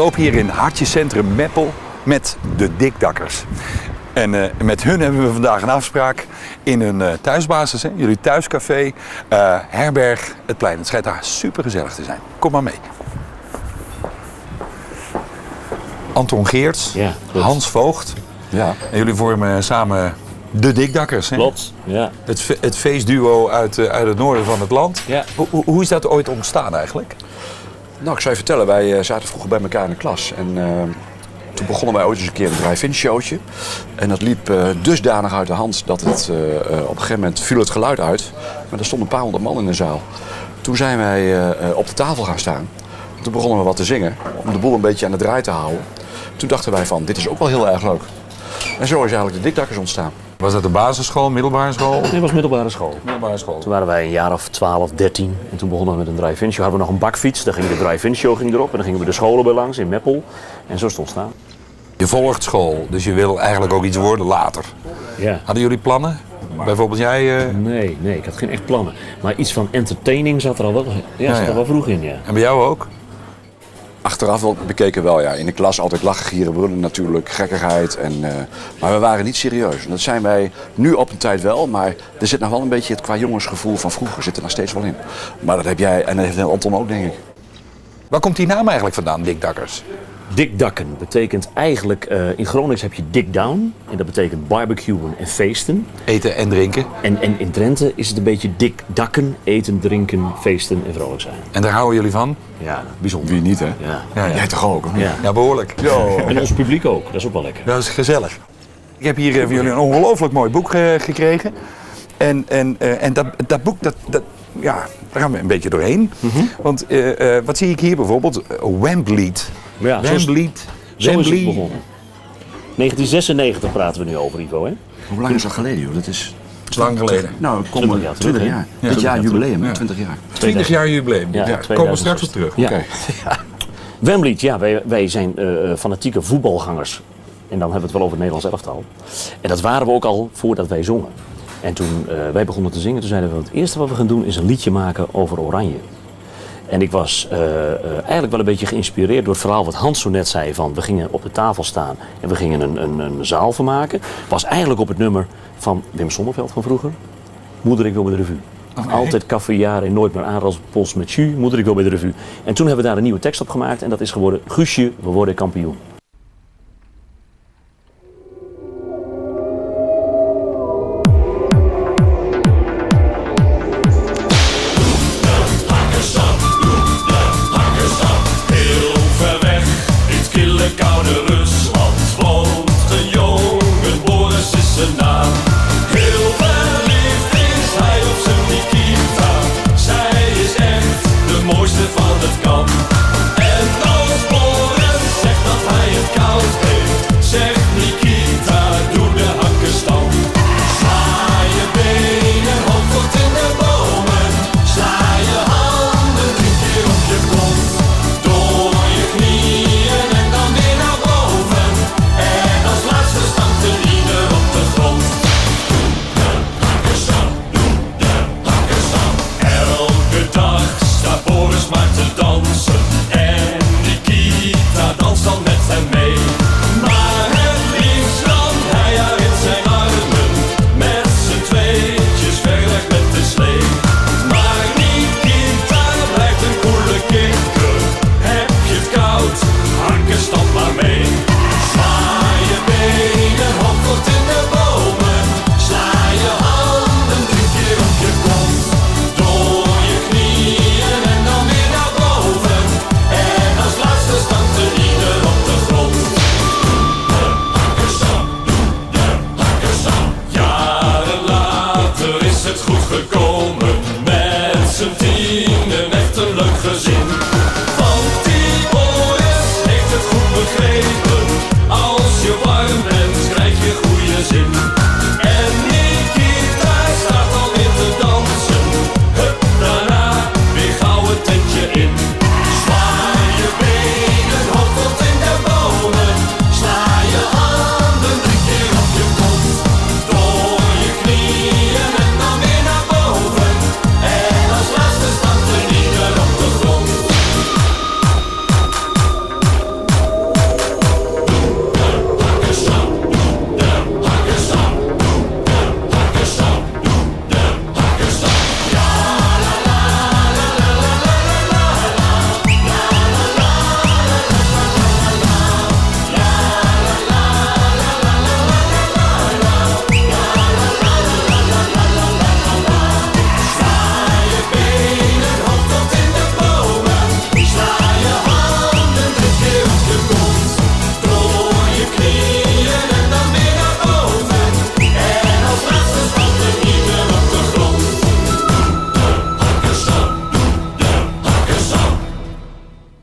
loop hier in Hartje Centrum Meppel met de Dikdakkers. En met hun hebben we vandaag een afspraak in een thuisbasis, hè? Jullie thuiscafé, herberg Het Plein. Het schijnt daar super gezellig te zijn. Kom maar mee. Anton Geerts, Ja, Hans Voogd. Ja. En jullie vormen samen de Dikdakkers. Hè? Klopt, ja. Het feestduo uit het noorden van het land. Ja. Hoe is dat ooit ontstaan eigenlijk? Nou, ik zou je vertellen, wij zaten vroeger bij elkaar in de klas. En toen begonnen wij ooit eens een keer een drive-in showtje. En dat liep dusdanig uit de hand dat het op een gegeven moment viel het geluid uit. Maar er stonden een paar honderd man in de zaal. Toen zijn wij op de tafel gaan staan. Toen begonnen we wat te zingen, om de boel een beetje aan de draai te houden. Toen dachten wij van, dit is ook wel heel erg leuk. En zo is eigenlijk de Dikdakkers ontstaan. Was dat de basisschool, middelbare school? Dit was middelbare school. Middelbare school. Toen waren wij een jaar of 12, 13 en toen begonnen we met een drive-in show. Hadden we nog een bakfiets, daar ging de drive-in show erop en dan gingen we de scholen bij langs in Meppel. En zo stond het staan. Je volgt school, dus je wil eigenlijk ook iets worden later. Ja. Hadden jullie plannen? Bijvoorbeeld jij? Nee, ik had geen echt plannen. Maar iets van entertaining zat er al wel, zat er wel vroeg in, ja. En bij jou ook? Achteraf wel bekeken wel, ja. In de klas altijd lachen, gieren, brullen natuurlijk, gekkigheid. Maar we waren niet serieus. En dat zijn wij nu op een tijd wel, maar er zit nog wel een beetje het qua jongensgevoel van vroeger zit er nog steeds wel in. Maar dat heb jij en dat heeft Anton ook, denk ik. Waar komt die naam eigenlijk vandaan, Dikdakkers? Dikdakken betekent eigenlijk, in Gronings heb je dik down. En dat betekent barbecuen en feesten. Eten en drinken. En in Drenthe is het een beetje dik dakken, eten, drinken, feesten en vrolijk zijn. En daar houden jullie van? Ja, bijzonder. Wie niet, hè? Ja. Ja. Jij toch ook, of niet? Ja. Ja, behoorlijk. En ons publiek ook, dat is ook wel lekker. Dat is gezellig. Ik heb hier voor jullie een ongelooflijk mooi boek gekregen. En dat boek, ja, daar gaan we een beetje doorheen. Want wat zie ik hier bijvoorbeeld? Wembley. Ja, Wembley. Zo is het begonnen. 1996 praten we nu over, Ivo, hè? Hoe lang is dat geleden, joh? Dat is... Lang geleden. Nou, 20 jaar 20 terug, jaar. hè? Dit jaar jubileum, Ja. 20 jaar. 20 jaar jubileum. Ja, Ja, komen we straks op terug. Ja. Oké. Wembley, ja, wij zijn fanatieke voetbalgangers. En dan hebben we het wel over het Nederlands elftal. En dat waren we ook al voordat wij zongen. En toen wij begonnen te zingen, toen zeiden we, het eerste wat we gaan doen is een liedje maken over Oranje. En ik was eigenlijk wel een beetje geïnspireerd door het verhaal wat Hans zo net zei van we gingen op de tafel staan en we gingen een zaal van maken. Was eigenlijk op het nummer van Wim Sonneveld van vroeger. Moeder, ik wil bij de revue. Altijd kaffejaar en nooit meer aanraspols met jus. Moeder, ik wil bij de revue. En toen hebben we daar een nieuwe tekst op gemaakt en dat is geworden Guusje, we worden kampioen. Van het kamp. En als Boris zegt dat hij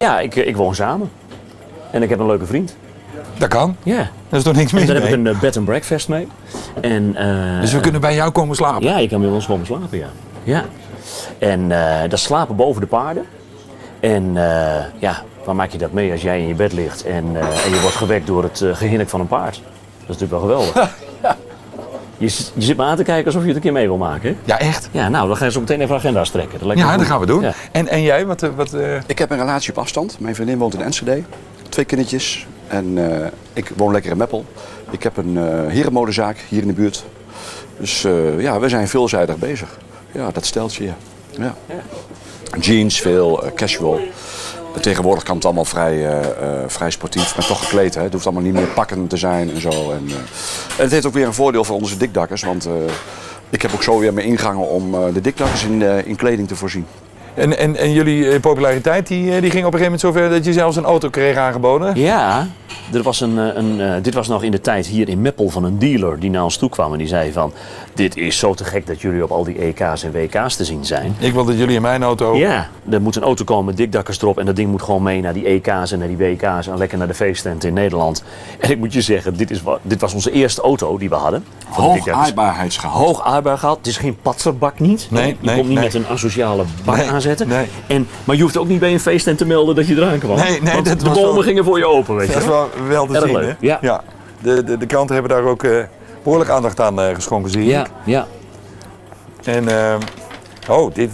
Ja, ik woon samen. En ik heb een leuke vriend. Dat kan. Ja. Daar is toch niks En mis daar mee? heb ik een bed and breakfast mee. En, Dus we kunnen bij jou komen slapen? Ja, je kan bij ons komen slapen, ja. Ja. En dat slapen boven de paarden. En ja, waar maak je dat mee als jij in je bed ligt en je wordt gewekt door het gehinnik van een paard? Dat is natuurlijk wel geweldig. Je zit me aan te kijken alsof je het een keer mee wil maken. Hè? Ja, echt? Ja, nou, dan gaan ze zo meteen even agenda's trekken. Dat lijkt me Ja, goed. dat gaan we doen. Ja. En jij, wat Ik heb een relatie op afstand. Mijn vriendin woont in Enschede. 2 kindertjes. En ik woon lekker in Meppel. Ik heb een herenmodezaak hier in de buurt. Dus ja, we zijn veelzijdig bezig. Ja, dat steltje, ja. Ja. Jeans, veel casual. Tegenwoordig kan het allemaal vrij sportief, maar toch gekleed. Hè? Het hoeft allemaal niet meer pakken te zijn en zo. En het heeft ook weer een voordeel voor onze dikdakkers. Want ik heb ook zo weer mijn ingangen om de dikdakkers in kleding te voorzien. En jullie populariteit die ging op een gegeven moment zover dat je zelfs een auto kreeg aangeboden? Ja, er was dit was nog in de tijd hier in Meppel van een dealer die naar ons toe kwam en die zei van... Dit is zo te gek dat jullie op al die EK's en WK's te zien zijn. Ik wil dat jullie in mijn auto... Ja, er moet een auto komen met dikdakkers erop en dat ding moet gewoon mee naar die EK's en naar die WK's en lekker naar de feesttent in Nederland. En ik moet je zeggen, dit was onze eerste auto die we hadden. Hoog aardbaarheidsgehalte. Hoog aardbaargehalte. Het is geen patserbak niet. Nee, je komt niet nee. met een asociale bak Nee, aanzetten. nee. Maar je hoeft ook niet bij een feesttent te melden dat je eraan kwam. Nee, Want dat de was bomen wel- gingen voor je open, weet je. Dat is wel te Erg zien, leuk, hè? ja. De kranten hebben daar ook behoorlijk aandacht aan geschonken, zie Ja, ik. ja. En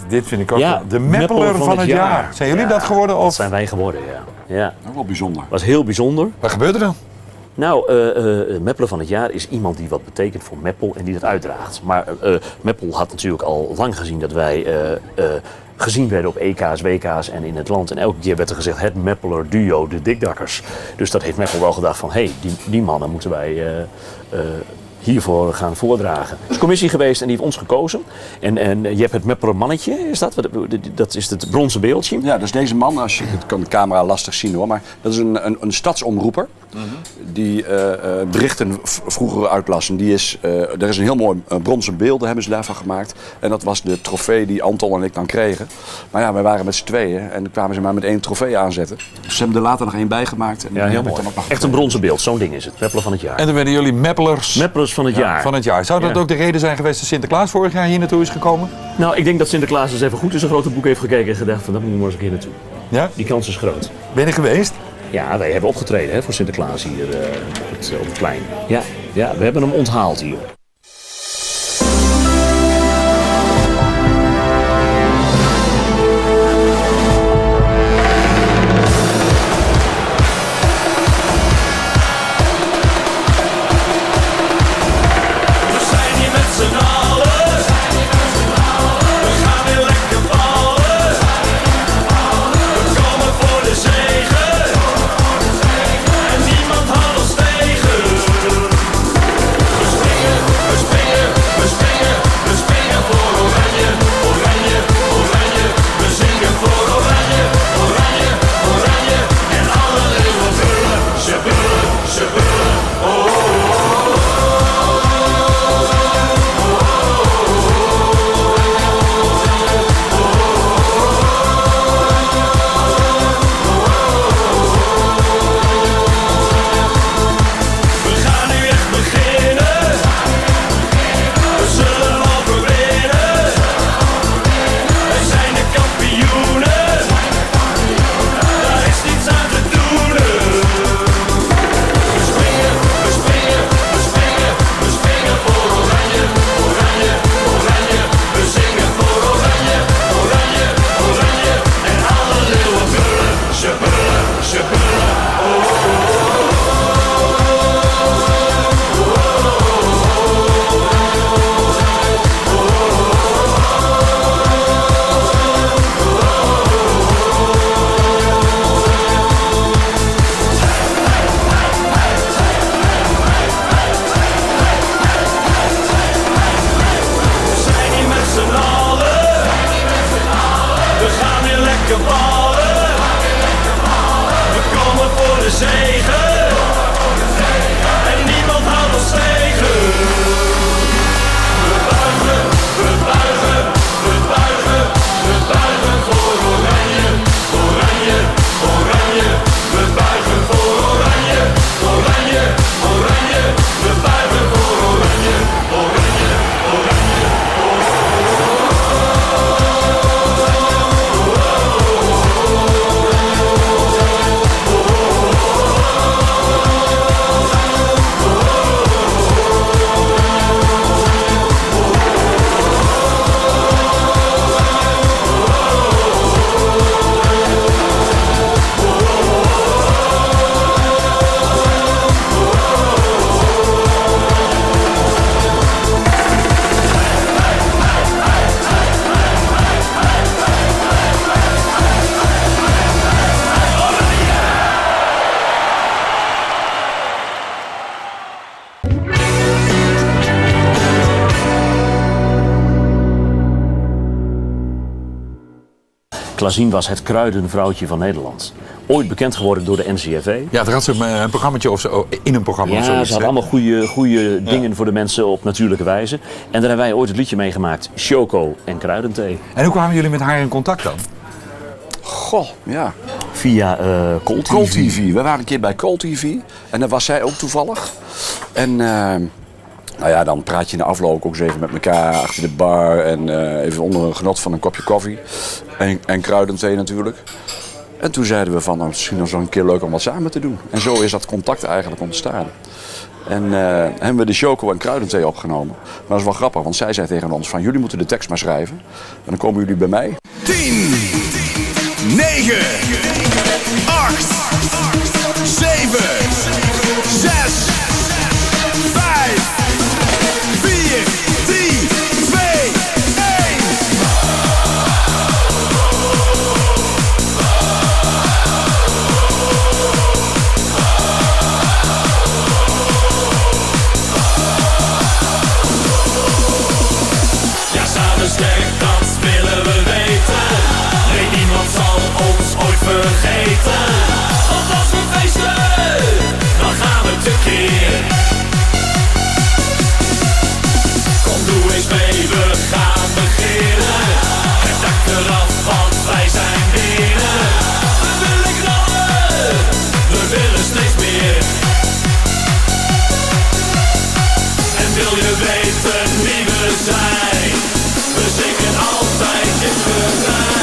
dit vind ik ook Ja, wel. De Meppeler van het jaar. Zijn jullie Ja, dat geworden? Dat Of zijn wij geworden, ja. Ja, Ook wel bijzonder. was heel bijzonder. wat gebeurt er dan? Nou, Meppeler van het jaar is iemand die wat betekent voor Meppel en die dat uitdraagt. Maar Meppel had natuurlijk al lang gezien dat wij gezien werden op EK's, WK's en in het land. En elke keer werd er gezegd het Meppeler duo, de dikdakkers. Dus dat heeft Meppel wel gedacht van, hé, die mannen moeten wij hiervoor gaan voordragen. Er is commissie geweest en die heeft ons gekozen. En je hebt het Meppeler mannetje, is dat? Dat is het bronzen beeldje. Ja, dus deze man, als je het kan de camera lastig zien hoor, maar dat is een stadsomroeper die berichten vroeger uitlassen. Er is een heel mooi bronzen beeld, hebben ze daarvan gemaakt. En dat was de trofee die Anton en ik dan kregen. Maar ja, wij waren met z'n tweeën en dan kwamen ze maar met 1 trofee aanzetten. Dus ze hebben er later nog 1 bijgemaakt. En Ja, die heel heb ik mooi. dan ook nog Echt een bronzen beeld, zo'n ding is het. Meppeler van het jaar. En toen werden jullie Meppelers Meppelers van het jaar. van het jaar. Zou dat Ja. ook de reden zijn geweest dat Sinterklaas vorig jaar hier naartoe is gekomen? Nou, ik denk dat Sinterklaas eens even goed in zijn grote boek heeft gekeken en gedacht van, dat moet ik maar eens een keer naartoe. Ja? Die kans is groot. Ben je geweest? Ja, wij hebben opgetreden hè, voor Sinterklaas hier op het plein. Ja, we hebben hem onthaald hier. We zijn hier met z'n allen. We gaan weer lekker ballen. We komen voor de zegen. En niemand houdt ons tegen. We springen Clausien was het kruidenvrouwtje van Nederland. Ooit bekend geworden door de NCRV. Ja, er had ze een programmaatje of zo, in een programma of Ja, zoiets. ze hadden allemaal goede dingen voor de mensen op natuurlijke wijze. En daar hebben wij ooit het liedje meegemaakt. Choco en kruidenthee. En hoe kwamen jullie met haar in contact dan? Goh, ja. Via Cold TV. Cold TV. We waren een keer bij Cold TV. En daar was zij ook toevallig. En nou ja, dan praat je in de afloop ook eens even met elkaar achter de bar. En even onder een genot van een kopje koffie. En kruidenthee natuurlijk. En toen zeiden we van, nou, misschien nog een keer leuk om wat samen te doen. En zo is dat contact eigenlijk ontstaan. En hebben we de choco en kruidenthee opgenomen. Maar dat is wel grappig, want zij zei tegen ons van, jullie moeten de tekst maar schrijven. En dan komen jullie bij mij. 10, 9, 8, 7, 6, 5, 4, 3, 2, 1. Ja, samen sterk, dat willen we weten. Nee, niemand zal ons ooit vergeten. Want als we feesten, dan gaan we tekeer. Kom, doe eens mee, we gaan beginnen. Het dak eraf, want wij zijn binnen. We willen knallen, we willen steeds meer. En wil je weten wie we zijn? We zingen altijd dit refrein.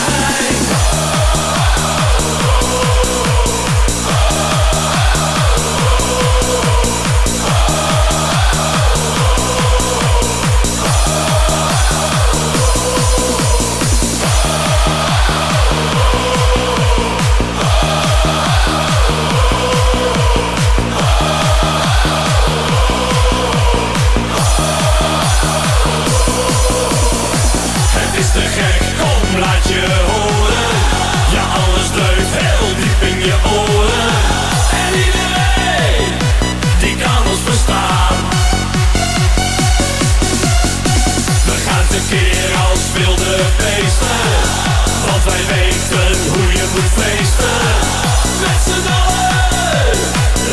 Het is te gek, kom laat je horen. Ja, alles deugt heel diep in je oren. En iedereen, die kan ons verstaan. We gaan tekeer als wilde beesten. Want wij weten hoe je moet feesten. Met z'n allen,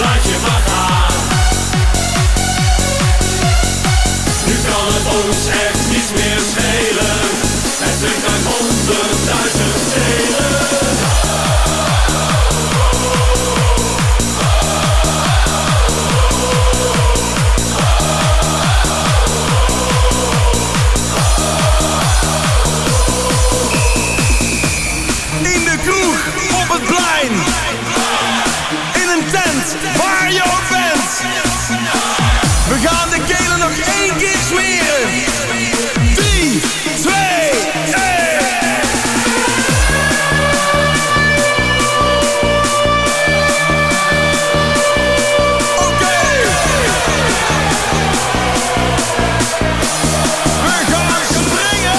laat je maar gaan. Nu kan het ons echt niets meer schelen. Het drinkt uit 100.000 delen. In de kroeg, op het plein. In een tent, waar je ook bent. We gaan de kelen nog 1 keer smeren. 3, 2, 1. Oké. We gaan springen.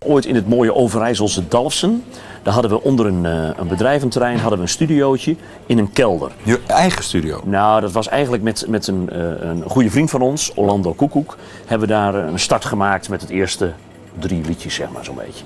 Ooit in het mooie Overijsselse Dalfsen. Daar hadden we onder een bedrijventerrein hadden we een studiootje in een kelder. Je eigen studio. Nou, dat was eigenlijk met een goede vriend van ons, Orlando Koekoek, hebben we daar een start gemaakt met het eerste 3 liedjes, zeg maar, zo'n beetje.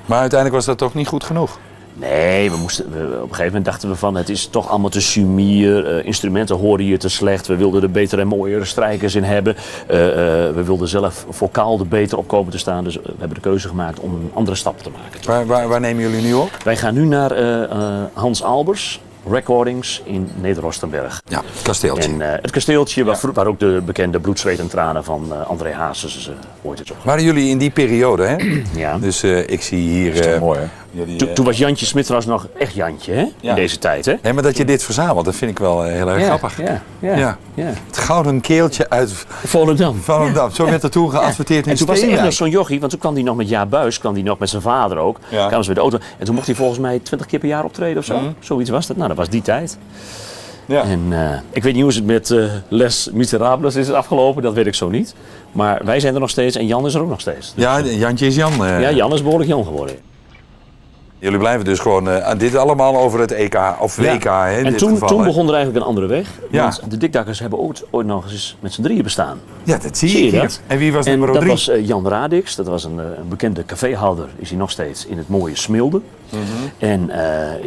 Maar uiteindelijk was dat toch niet goed genoeg? Nee, op een gegeven moment dachten we van het is toch allemaal te sumier, instrumenten horen hier te slecht. We wilden er betere en mooiere strijkers in hebben. We wilden zelf vocaal er beter op komen te staan. Dus we hebben de keuze gemaakt om een andere stap te maken. Waar nemen jullie nu op? Wij gaan nu naar Hans Albers Recordings in Neder-Oostenberg. Ja, het kasteeltje. En het kasteeltje waar ook de bekende Bloed, Zweet en Tranen van André Hazes ooit is opgenomen. Waren jullie in die periode, hè? Ja. Dus ik zie hier Dat is toch mooi, hè? Toen was Jantje Smit trouwens nog echt Jantje, hè? Ja. In deze tijd, hè? Nee, maar dat je dit verzamelt, dat vind ik wel heel erg grappig. Ja. Het gouden keeltje uit Volendam. Volendam. Zo werd er toen geadverteerd in En toen was er echt nog Steenwijk. zo'n jochie, want toen kwam hij nog met Jaap Buijs, kwam hij nog met zijn vader ook. Ja. Kwamen ze bij de auto. En toen mocht hij volgens mij 20 keer per jaar optreden of zo. Zoiets was dat. Nou, dat was die tijd. Ja. En ik weet niet hoe het met Les Miserables is afgelopen, dat weet ik zo niet. Maar wij zijn er nog steeds en Jan is er ook nog steeds. Dus, Ja, Jantje is Jan. ja, Jan is behoorlijk Jan geworden. Jullie blijven dus gewoon aan dit allemaal over het EK of WK. Ja. Hè, in En dit toen geval, hè? begon er eigenlijk een andere weg. Ja. Want de Dikdakkers hebben ooit nog eens met z'n drieën bestaan. Ja, dat zie Zie ik je hier. dat? En wie was En nummer dat 3? was Jan Radix, dat was een bekende caféhouder, is hij nog steeds in het mooie Smilde. En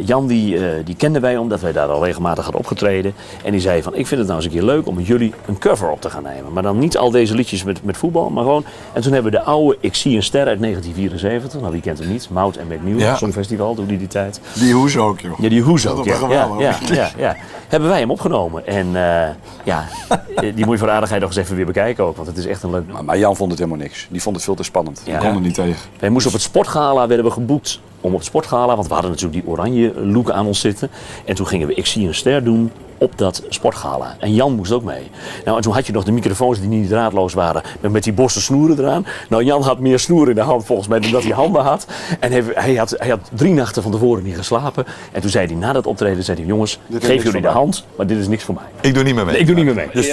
Jan die kenden wij omdat wij daar al regelmatig hadden opgetreden. En die zei van, ik vind het nou eens een keer leuk om met jullie een cover op te gaan nemen. Maar dan niet al deze liedjes met voetbal, maar gewoon... En toen hebben we de oude Ik zie een ster uit 1974, nou wie kent hem niet, Mout en McNeil, Ja. Songfestival, toen die tijd. Die hoes ook, joh. Ja, die hoes Dat ook, is ja. toch Ja, geweldig? ja. Hebben wij hem opgenomen. En die moet je voor de aardigheid nog eens even weer bekijken ook, want het is echt een leuk... Maar Jan vond het helemaal niks. Die vond het veel te spannend. Die Ja. kon er niet tegen. Wij moesten op het sportgala, werden we geboekt om op het sportgala, want we hadden natuurlijk die oranje look aan ons zitten. En toen gingen we Ik zie een ster doen op dat sportgala. En Jan moest ook mee. Nou, en toen had je nog de microfoons die niet draadloos waren, met die bossen snoeren eraan. Nou, Jan had meer snoer in de hand volgens mij dan dat hij handen had. En hij had 3 nachten van tevoren niet geslapen. En toen zei hij na dat optreden, jongens, geef jullie de hand, maar dit is niks voor mij. Ik doe niet meer mee. Ik doe niet meer mee. Dus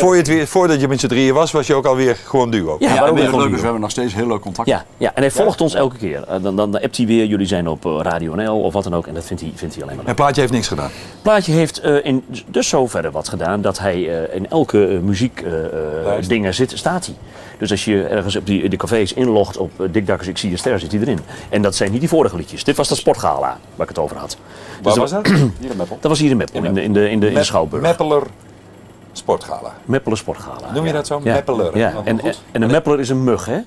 voordat je met z'n drieën was je ook alweer gewoon duo. Ja, Ja, maar en ook weet weer je wat gewoon leuk is? duo. We hebben nog steeds heel leuk contact. Ja, en hij volgt ons elke keer. Dan appt hij weer, jullie zijn op Radio NL of wat dan ook. En dat vindt hij alleen maar leuk. Het plaatje heeft niks gedaan. Het plaatje heeft in dus zoverre wat gedaan dat hij in elke muziekdingen staat hij. Dus als je ergens op de cafés inlogt op Dikdakkers Ik zie een ster, zit hij erin. En dat zijn niet die vorige liedjes. Dit was dat sportgala waar ik het over had. Waar Dus was dat? Hier in Meppel. Dat was hier in Meppel, in de Schouwburg. Meppeler Sportgala. Meppelen sportgala. Noem je ja. dat zo? Ja. Meppeler. Ja, en een meppeler is een mug, hè?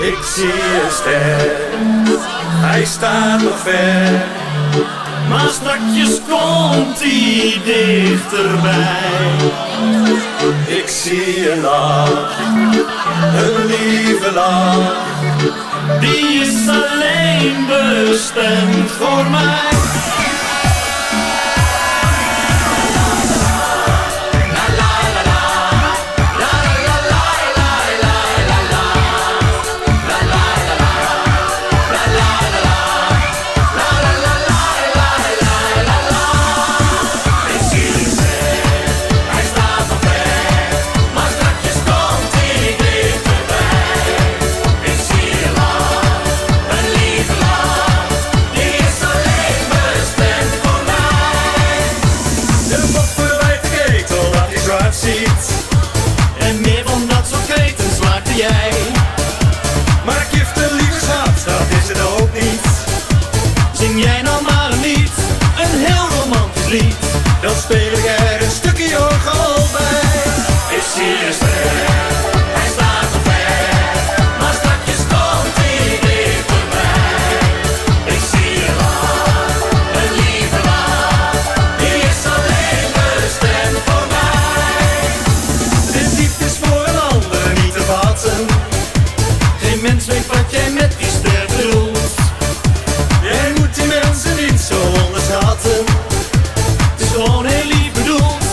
Ik zie een ster, hij staat nog ver. Maar strakjes komt hij dichterbij. Ik zie een lach, een lieve lach. Die is alleen bestemd voor mij. En meer van dat soort kreten slaakte jij. Maar gifte lieve schat, dat is het ook niet. Zing jij nou maar een lied, een heel romantisch lied. Dan speel ik er een stukje orgel bij. Ik zie een ster, hij staat nog ver. Maar strakjes komt hij dichterbij. Ik zie een lach, een lieve lach. Die is alleen bestemd voor mij. De diepte is voor een ander niet te vatten. Geen mens weet wat jij met die ster bedoelt. Jij moet die mensen niet zo onderschatten. Het is gewoon heel lief bedoeld.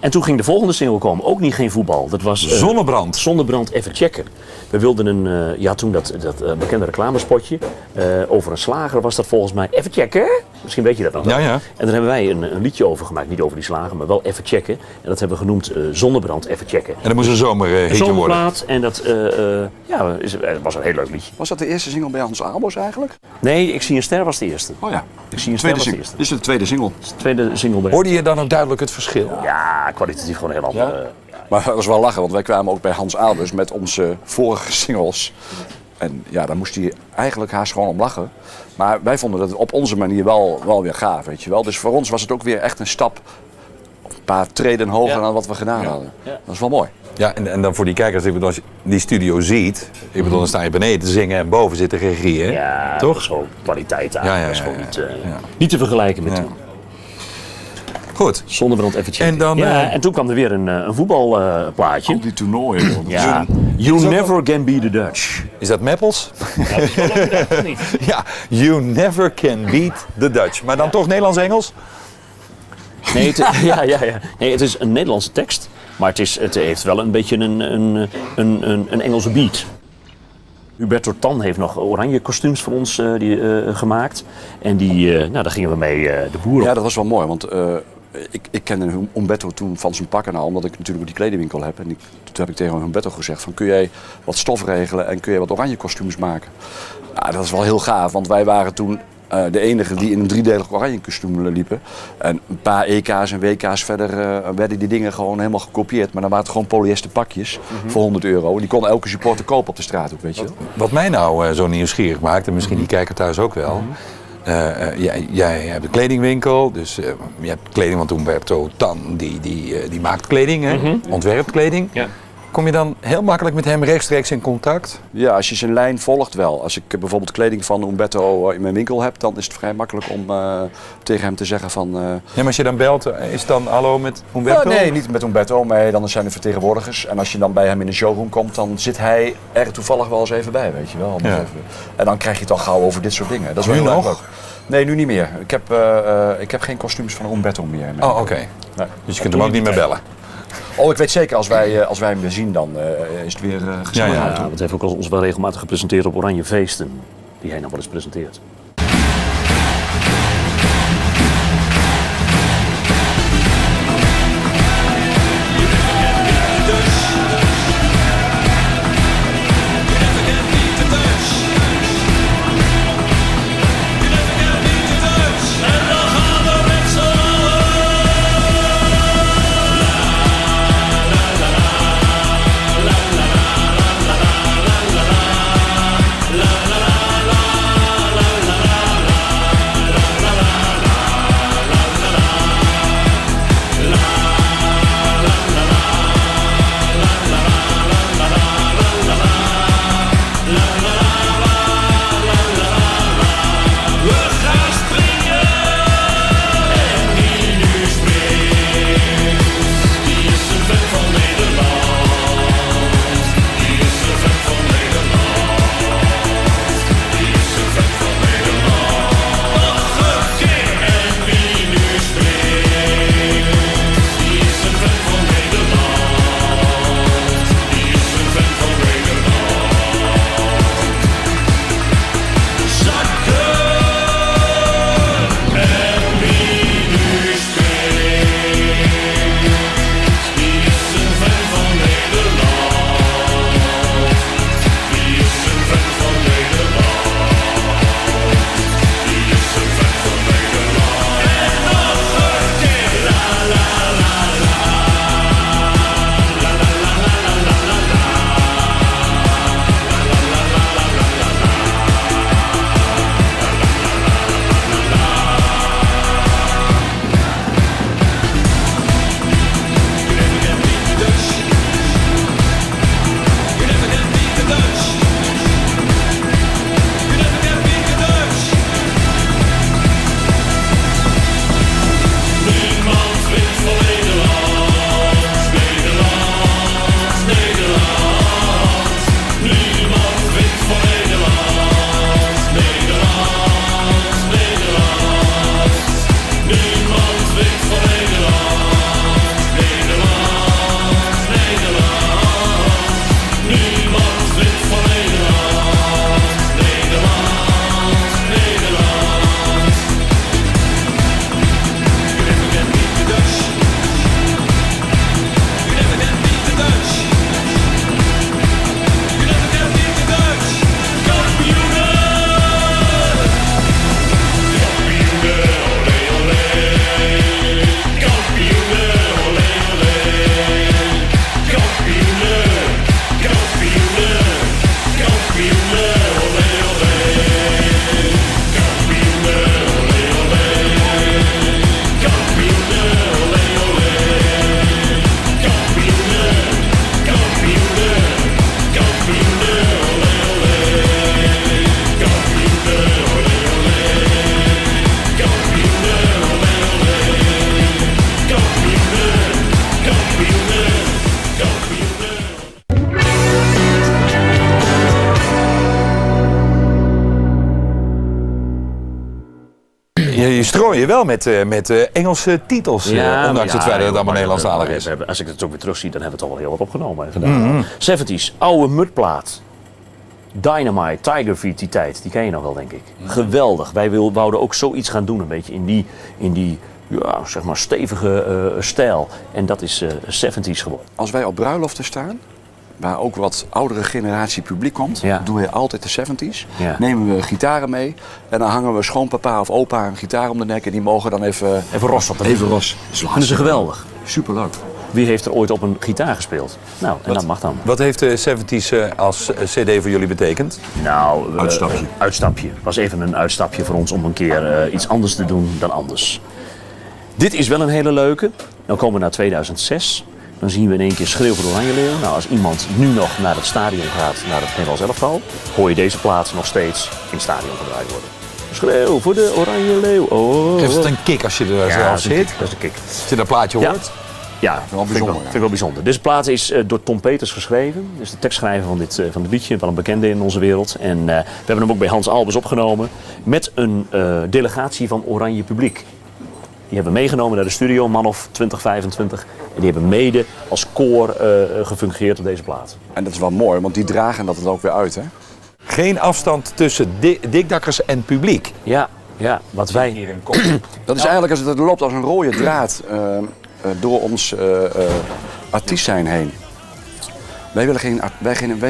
En toen ging de volgende single komen, ook niet geen voetbal. Dat was Zonnebrand. Zonnebrand even checken. We wilden toen dat bekende reclamespotje. Over een slager was dat volgens mij. Even checken. Misschien weet je dat nog wel. Ja. En daar hebben wij een liedje over gemaakt. Niet over die slager, maar wel even checken. En dat hebben we genoemd Zonnebrand even checken. En dat moest een zomerhitje worden. Zomerplaat. En dat was een heel leuk liedje. Was dat de eerste single bij Hans Aalbos eigenlijk? Nee, Ik zie een ster was de eerste. Oh ja. Ik zie een ster was de single. eerste. Dit is de tweede single. De tweede single bij. Hoorde je dan ook duidelijk het verschil? Ja, kwalitatief gewoon heel anders. Maar dat was wel lachen, want wij kwamen ook bij Hans Aalbos met onze vorige singles. En ja, daar moest hij eigenlijk haast gewoon om lachen. Maar wij vonden dat op onze manier wel weer gaaf, weet je wel. Dus voor ons was het ook weer echt een stap, een paar treden hoger dan wat we gedaan hadden. Ja. Dat is wel mooi. Ja, en dan voor die kijkers, ik bedoel, als je die studio ziet, ik bedoel, dan sta je beneden te zingen en boven zit de regie, hè? Ja, toch? dat is gewoon kwaliteit aan. Ja, Dat is gewoon ja. niet te vergelijken met Ja. toen. Goed. Zonnebrand even checken. En dan, en toen kwam er weer een voetbalplaatje. Al die toernooien. Hoor. Ja, You Never Can Be the Dutch. Is dat Meppels? Ja, dat is wel leuk, of niet? Ja, You Never Can Beat the Dutch. Maar dan toch Nederlands-Engels? Nee, nee, het is een Nederlandse tekst, maar het heeft wel een beetje een Engelse beat. Hubert Tan heeft nog oranje kostuums voor ons gemaakt. En daar gingen we mee de boer op. Ja, dat was wel mooi, want ik kende Humberto toen van zijn pakken al, omdat ik natuurlijk ook die kledingwinkel heb. En toen heb ik tegen Humberto gezegd van, kun jij wat stof regelen en kun je wat oranje kostuums maken? Ja, dat is wel heel gaaf, want wij waren toen de enige die in een driedelig oranje kostuum liepen. En een paar EK's en WK's verder werden die dingen gewoon helemaal gekopieerd. Maar dan waren het gewoon polyester pakjes voor €100. Die kon elke supporter kopen op de straat ook, weet je wel. Wat mij nou zo nieuwsgierig maakt, en misschien die kijker thuis ook wel. Jij hebt een kledingwinkel, dus je hebt kleding, want Humberto Tan die maakt kleding, hè? Ontwerpt kleding. Ja. Kom je dan heel makkelijk met hem rechtstreeks in contact? Ja, als je zijn lijn volgt wel. Als ik bijvoorbeeld kleding van Humberto in mijn winkel heb, dan is het vrij makkelijk om tegen hem te zeggen van... Ja, maar als je dan belt, is het dan hallo met Humberto? nee, niet met Humberto, maar dan zijn er vertegenwoordigers. En als je dan bij hem in de showroom komt, dan zit hij er toevallig wel eens even bij, weet je wel. Om Ja. even- En dan krijg je het al gauw over dit soort dingen. Dat is wel Nu heel erg nog? leuk. Nee, nu niet meer. Ik heb geen kostuums van Humberto meer. in mijn Oh, winkel. oké. Nee. Dus je kunt hem ook niet meer bellen? Oh, ik weet zeker, als wij hem weer zien, dan is het weer gezellig. Ja, ja. Ja, dat heeft ook ons wel regelmatig gepresenteerd op Oranje Feesten, die hij nog wel eens presenteert. La la la la la la la la je strooit je wel met Engelse titels, ondanks het feit dat het allemaal Nederlandstalig is. Als ik het ook weer terugzie, dan hebben we het al wel heel wat opgenomen. Gedaan. 70's, oude mutplaat. Dynamite, Tiger Feet, die tijd, die ken je nog wel, denk ik. Geweldig. Wij wouden ook zoiets gaan doen, een beetje in die ja, zeg maar stevige stijl. En dat is 70's geworden. Als wij op bruiloften staan, waar ook wat oudere generatie publiek komt, doen we altijd de 70's. Ja. Nemen we gitaren mee en dan hangen we schoonpapa of opa een gitaar om de nek en die mogen dan even ros op de even ros. Dat is geweldig. Superleuk. Wie heeft er ooit op een gitaar gespeeld? Nou, en dat mag dan. Wat heeft de 70's als cd voor jullie betekend? Nou, Uitstapje. Uitstapje. Was even een uitstapje voor ons om een keer iets anders te doen dan anders. Dit is wel een hele leuke. Dan komen we naar 2006. Dan zien we in één keer Schreeuw voor de Oranje Leeuw. Nou, als iemand nu nog naar het stadion gaat, naar het Nederlands elftal, hoor je deze plaats nog steeds in het stadion gedraaid worden. Schreeuw voor de Oranje Leeuw. Oh. Geeft het een kick als je er zelf zit? Dat is een kick. Als je dat plaatje hoort? Ja, wel bijzonder, vind ik wel bijzonder. Deze plaat is door Tom Peters geschreven. Dus de tekstschrijver van dit liedje, wel een bekende in onze wereld. En we hebben hem ook bij Hans Albers opgenomen met een delegatie van Oranje publiek. Die hebben we meegenomen naar de studio, een man of 20, 25. En die hebben mede als koor gefungeerd op deze plaat. En dat is wel mooi, want die dragen dat het ook weer uit, hè? Geen afstand tussen dikdakkers en publiek. Ja, wat wij... Dat is eigenlijk, als het loopt als een rode draad door ons artiest zijn heen. Wij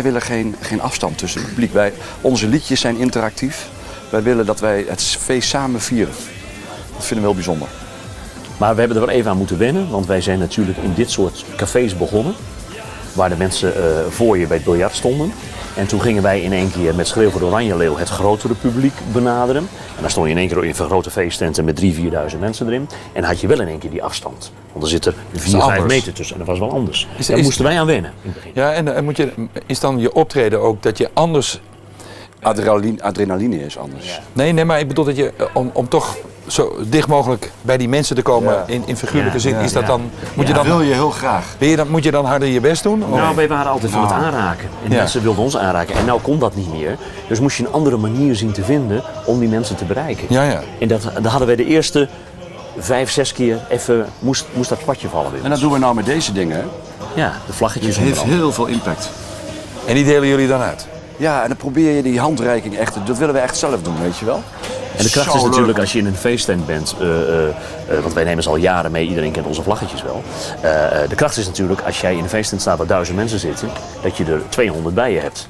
willen geen afstand tussen het publiek. Onze liedjes zijn interactief. Wij willen dat wij het feest samen vieren. Dat vinden we heel bijzonder. Maar we hebben er wel even aan moeten wennen, want wij zijn natuurlijk in dit soort cafés begonnen. Waar de mensen voor je bij het biljart stonden. En toen gingen wij in één keer met Schreeuw voor de Oranje Leeuw het grotere publiek benaderen. En dan stond je in één keer in grote feesttenten met 3.000, 4.000 mensen erin. En dan had je wel in één keer die afstand. Want er zitten 4, 5 meter tussen. En dat was wel anders. Daar moesten wij aan wennen in het begin. Ja, en is dan je optreden ook dat je anders... Adrenaline is anders. Ja. Nee, maar ik bedoel dat je, om toch zo dicht mogelijk bij die mensen te komen in figuurlijke zin, is dat dan... Wil je heel graag. Moet je dan harder je best doen? Nou, wij waren altijd van het aanraken. En mensen wilden ons aanraken. En nou kon dat niet meer. Dus moest je een andere manier zien te vinden om die mensen te bereiken. Ja. En dat hadden wij de eerste 5, 6 keer even... Moest dat padje vallen weer. En dat doen we nou met deze dingen, hè? Ja, de vlaggetjes. Het heeft heel veel impact. En die delen jullie dan uit? Ja, en dan probeer je die handreiking echt... Dat willen we echt zelf doen, weet je wel? En de kracht is natuurlijk als je in een feesttent bent, want wij nemen ze al jaren mee, iedereen kent onze vlaggetjes wel. De kracht is natuurlijk als jij in een feesttent staat waar 1000 mensen zitten, dat je er 200 bij je hebt.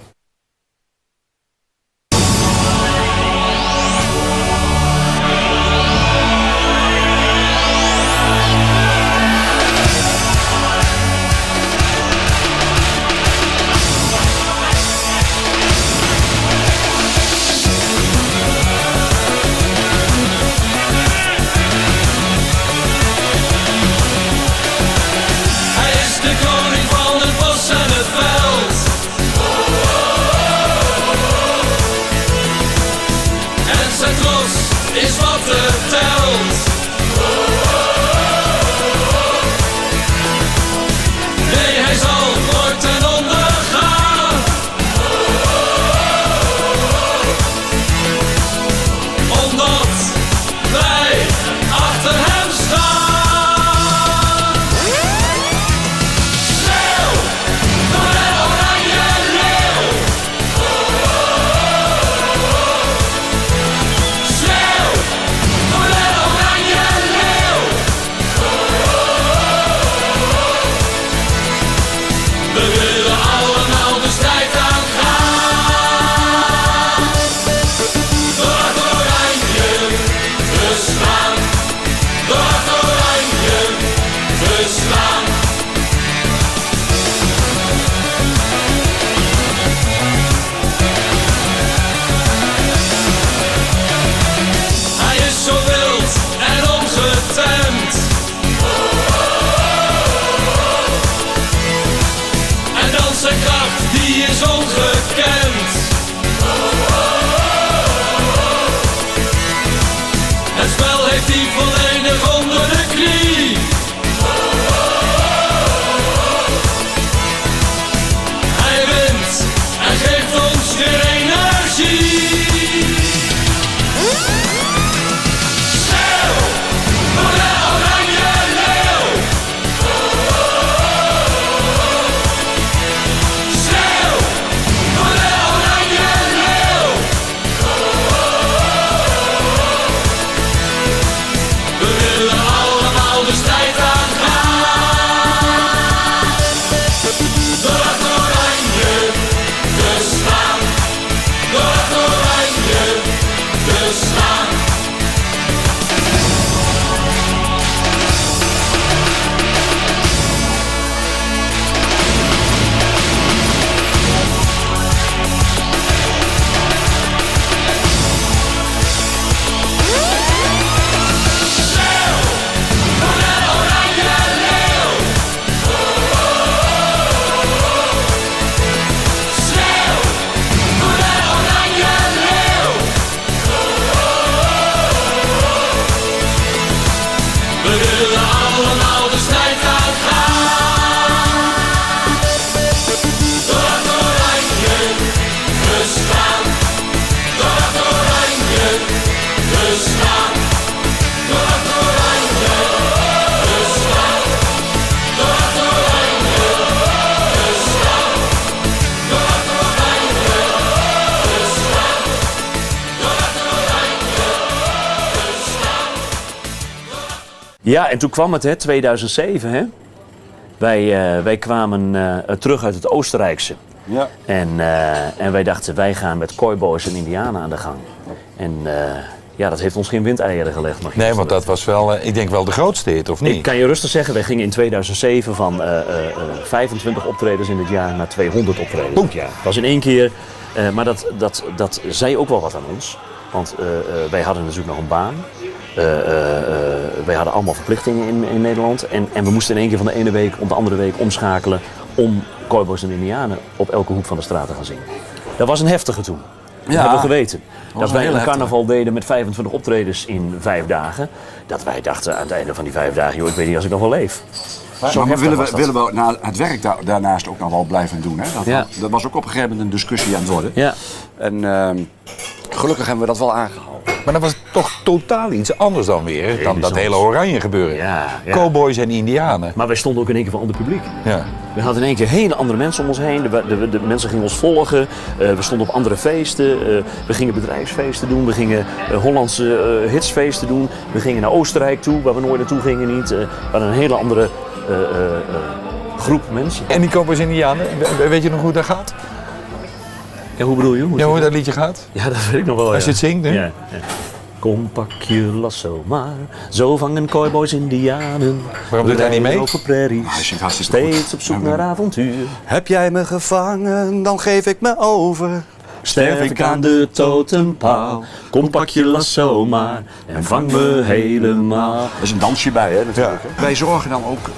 Is wat er telt. Nee, hij zal nooit ten onder gaan. Omdat wij achter hem staan. Schreeuw voor de Oranje Leeuw. Schreeuw voor de Ja, en toen kwam het, hè, 2007. Hè? Wij kwamen terug uit het Oostenrijkse. Ja. En wij dachten, wij gaan met cowboys en indianen aan de gang. En dat heeft ons geen windeieren gelegd. Mag je Nee, best want dat was wel, ik denk wel de grootste hit, of Ik niet? kan je rustig zeggen, wij gingen in 2007 van 25 optredens in het jaar naar 200 optredens in het jaar. Dat was in 1 keer, maar dat zei ook wel wat aan ons. Want wij hadden natuurlijk nog een baan. Wij hadden allemaal verplichtingen in Nederland. En we moesten in 1 keer van de ene week op de andere week omschakelen om cowboys en indianen op elke hoek van de straat te gaan zingen. Dat was een heftige toen. Dat hebben we geweten. Dat wij een carnaval deden met 25 optredens in 5 dagen. Dat wij dachten aan het einde van die 5 dagen, joh, ik weet niet als ik nog wel leef. Maar willen we het werk daarnaast ook nog wel blijven doen? Hè? Dat was ook op een gegeven moment een discussie aan het worden. Ja. En gelukkig hebben we dat wel aangehouden. Maar dat was toch totaal iets anders dan weer, dan dat hele oranje gebeuren. Ja. Cowboys en indianen. Maar wij stonden ook in één keer voor ander publiek. Ja. We hadden in één keer hele andere mensen om ons heen. De mensen gingen ons volgen. We stonden op andere feesten. We gingen bedrijfsfeesten doen. We gingen Hollandse hitsfeesten doen. We gingen naar Oostenrijk toe, waar we nooit naartoe gingen niet. We hadden een hele andere groep mensen. En die cowboys en indianen, weet je nog hoe dat gaat? Ja, hoe bedoel je? Hoe dat liedje gaat? Ja, dat weet ik nog wel. Als je het zingt, hè? Ja. Kom, pak je lasso maar, zo vangen cowboys indianen. Waarom doet hij niet mee? Over prairies, Hij zingt hartstikke goed. steeds op zoek naar avontuur. Heb jij me gevangen, dan geef ik me over. Sterf ik aan de totempaal, kom pak je lasso maar en vang me helemaal. Er is een dansje bij, hè, natuurlijk. Hè? Wij zorgen dan ook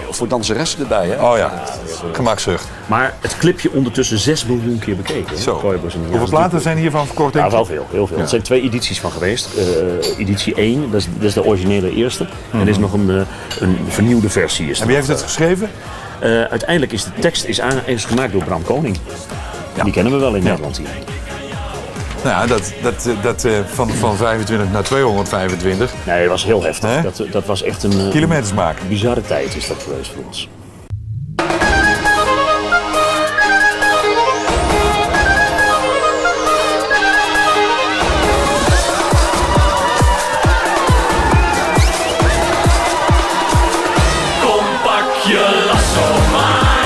voor danseressen erbij, hè? Oh ja, gemakzucht. Maar het clipje ondertussen 6 miljoen keer bekeken. Hè? Zo. Cowboys indianen. Hoeveel platen zijn hiervan verkocht, denk Ja, je? wel veel, heel veel. Er zijn 2 edities van geweest. Editie 1, dat is de originele eerste. En er is nog een vernieuwde versie. Is En wie heeft het geschreven? uiteindelijk is de tekst is gemaakt door Bram Koning. Die kennen we wel in Nederland hier. Nou ja, dat van 25 naar 225 Nee, dat was heel heftig. Hè? Dat was echt een kilometers maken. bizarre tijd is dat geweest voor ons. Kom pak je lasso maar,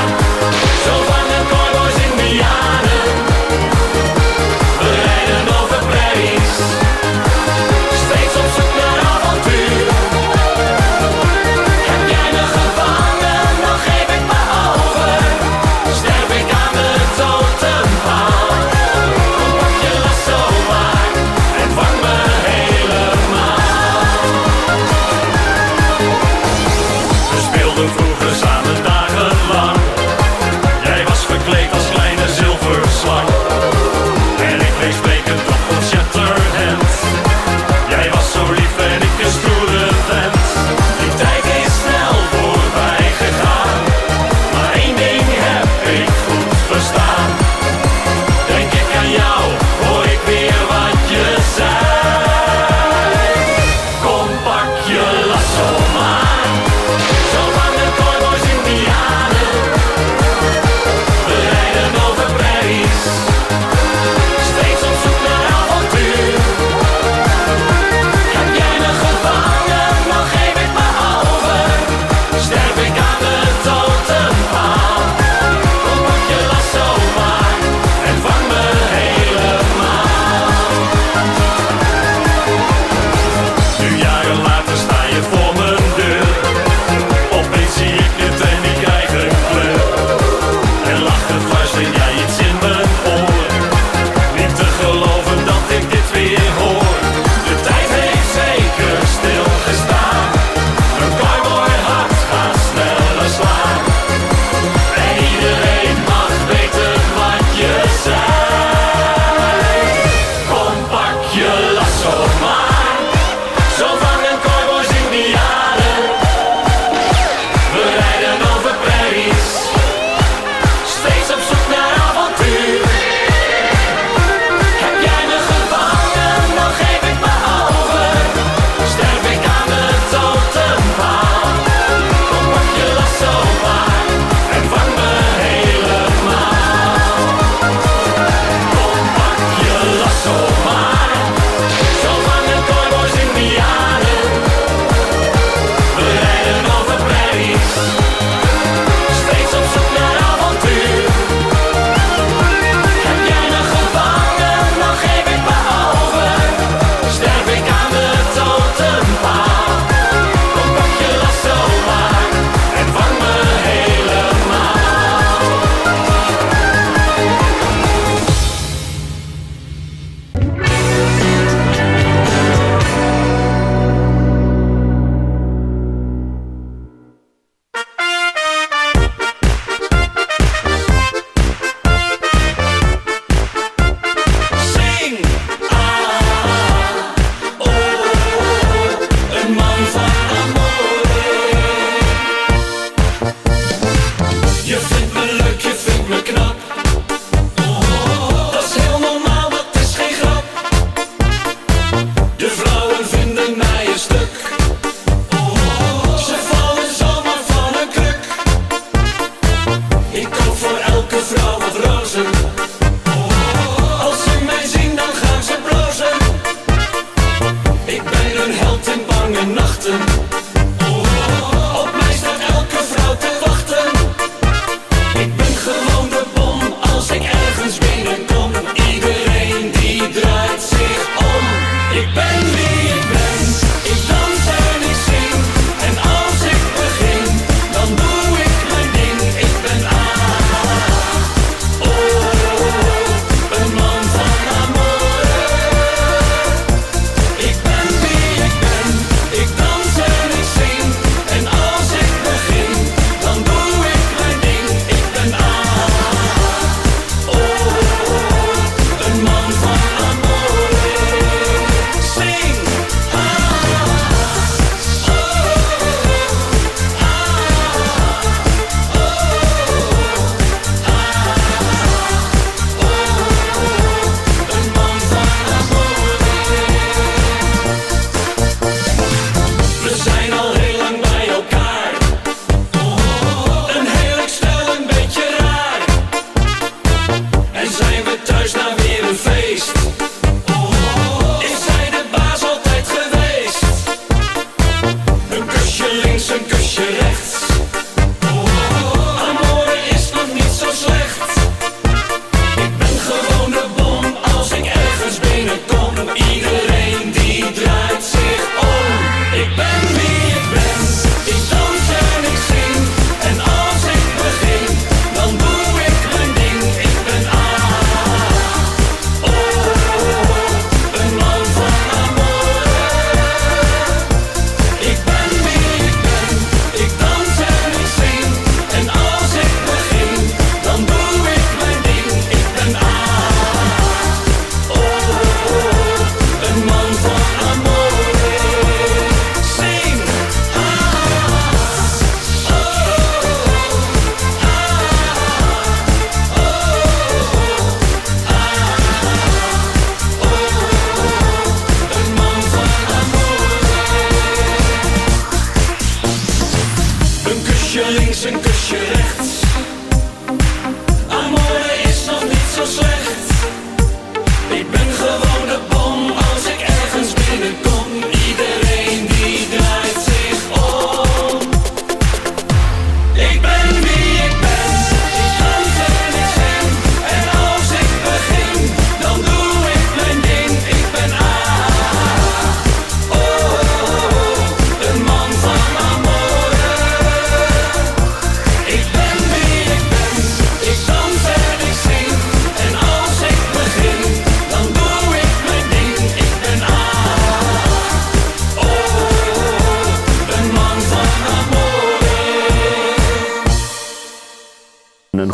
zo vangen cowboys indianen. We rijden over prairies, steeds op zoek naar avontuur. Heb jij me gevangen, dan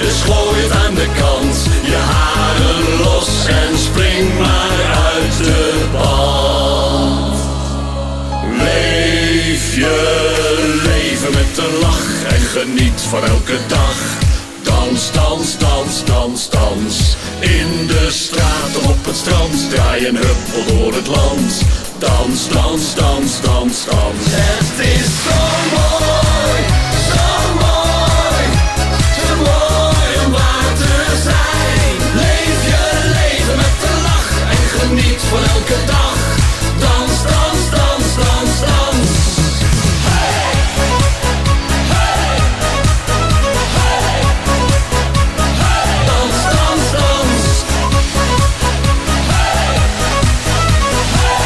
Dus gooi het aan de kant, je haren los en spring maar uit de band. Leef je leven met een lach en geniet van elke dag. Dans, dans, dans, dans, dans. In de straat of op het strand, draai een huppel door het land. Dans, dans, dans, dans, dans. Het is zo mooi, zo mooi. Te mooi om waar te zijn. Leef je leven met een lach en geniet van elke dag. Dans, dans, dans, dans, dans. Hey! Hey! Hey! Hey! Dans, dans, dans. Hey! Hey!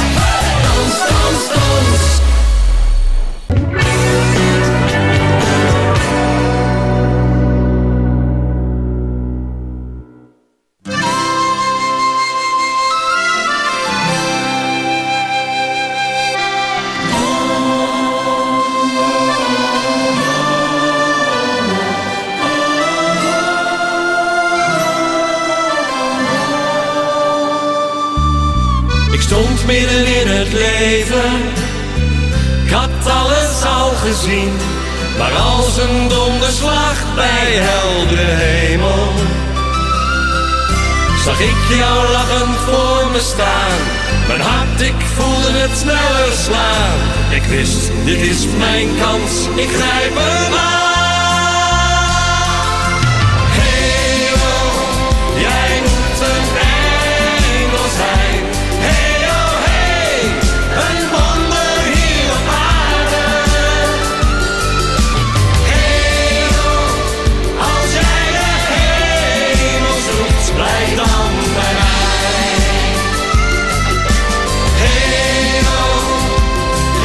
Hey! Dans, dans, dans. Ik stond midden in het leven, ik had alles al gezien, maar als een donderslag bij heldere hemel zag ik jou lachend voor me staan. Mijn hart, ik voelde het sneller slaan. Ik wist, dit is mijn kans, ik grijp hem aan. Hey oh, jij moet een engel zijn. Hey oh hey, een wonder hier op aarde. Hey oh, als jij de hemel zoekt, blijf dan bij mij. Hey oh,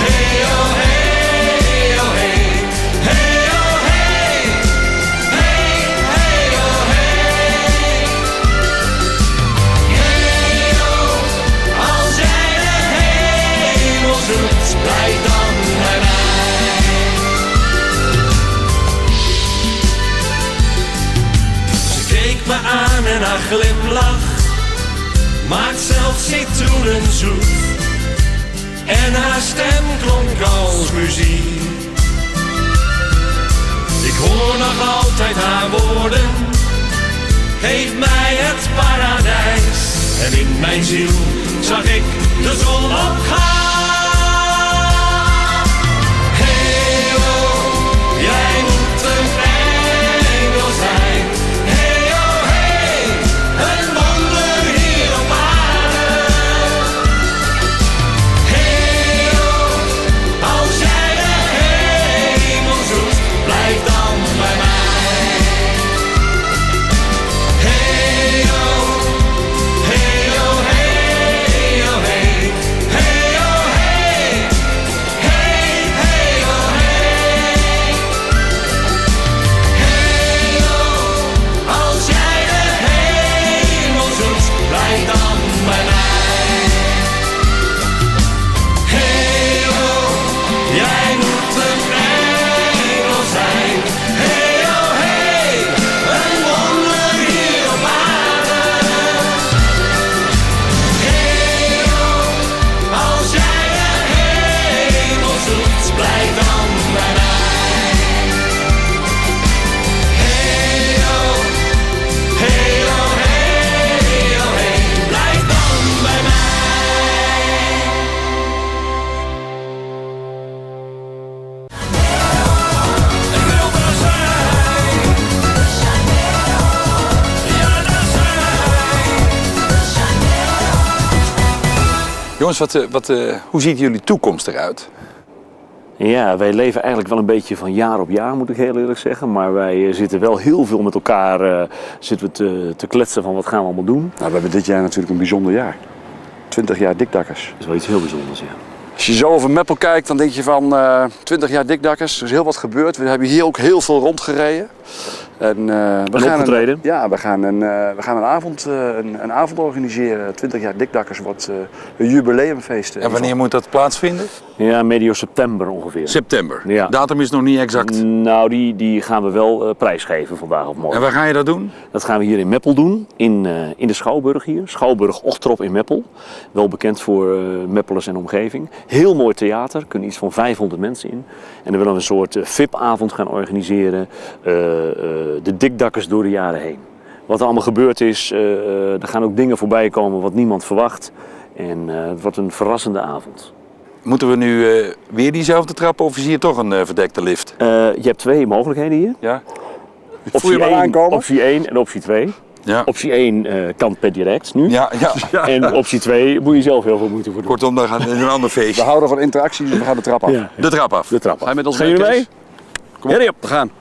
hey oh hey oh hey, hey oh hey, hey hey oh hey. Hey oh, als jij de hemel zoekt, blijf dan bij mij. Ze keek me aan en haar glimlach maakt zelfs citroenen zoet. En haar stem klonk als muziek. Ik hoor nog altijd haar woorden. Geef mij het paradijs. En in mijn ziel zag ik de zon opgaan. Hey oh, jij moet een engel zijn. Hey oh hey, een wonder hier op aarde. Hey oh, als jij de hemel zoekt, blijf dan bij mij. Hey oh, hey oh hey oh hey, hey oh hey, hey hey oh hey. Hey oh, als jij de hemel zoekt, blijf dan bij mij. Hey oh, jij moet een engel zijn. Hey oh hey, een wonder hier op aarde. Hey oh, als jij de hemel zoekt, blijf dan bij mij. Hey oh, hey oh hey oh hey, blijf dan bij mij. Ik wil daar zijn. Ja, daar zijn. Jongens, hoe ziet jullie toekomst eruit? Ja, wij leven eigenlijk wel een beetje van jaar op jaar, moet ik heel eerlijk zeggen. Maar wij zitten wel heel veel met elkaar zitten we te kletsen van wat gaan we allemaal doen. Nou, we hebben dit jaar natuurlijk een bijzonder jaar. 20 jaar Dikdakkers. Dat is wel iets heel bijzonders, ja. Als je zo over Meppel kijkt, dan denk je van 20 jaar Dikdakkers. Er is heel wat gebeurd. We hebben hier ook heel veel rondgereden. En, opgetreden? we gaan een avond organiseren. 20 jaar Dikdakkers wordt een jubileumfeest. En wanneer moet dat plaatsvinden? Ja, medio september ongeveer. September. Ja. Datum is nog niet exact. Nou, die gaan we wel prijsgeven vandaag of morgen. En waar ga je dat doen? Dat gaan we hier in Meppel doen, in de Schouwburg hier. Schouwburg Ochtrop in Meppel. Wel bekend voor Meppelers en omgeving. Heel mooi theater, er kunnen iets van 500 mensen in. En dan willen we een soort VIP-avond gaan organiseren. De Dikdakkers door de jaren heen. Wat er allemaal gebeurd is, er gaan ook dingen voorbij komen wat niemand verwacht. En het wordt een verrassende avond. Moeten we nu weer diezelfde trap of is hier toch een verdekte lift? Je hebt 2 mogelijkheden hier. Ja. Voel je Optie hem al 1, aankomen? optie 1 en optie 2. Ja. Optie 1 kan per direct nu. Ja. En optie 2 moet je zelf heel veel moeite voor doen. Kortom, dan gaat een ander We feestje. houden van interactie, dus we gaan de trap af. Ja. De trap af. De trap af. Ga je met ons Gaan jullie mee? Kom op, we gaan.